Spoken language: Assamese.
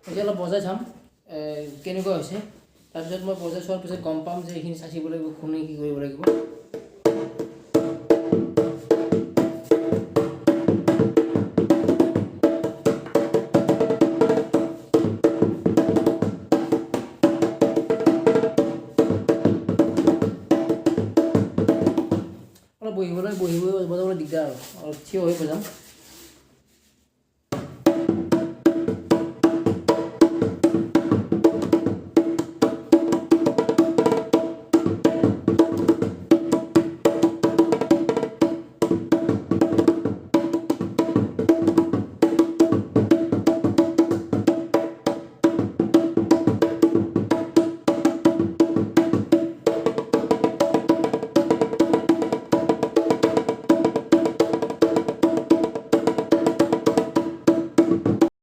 এতিয়া অলপ বজাই চাম কেনেকুৱা হৈছে তাৰপিছত মই বজাই চোৱাৰ পিছত গম পাম যে এইখিনি চাচিব লাগিব কোনে কি কৰিব লাগিব অলপ বহিবলৈ বজাবলৈ দিগদাৰ আৰু অলপ থিয় হৈ বজাম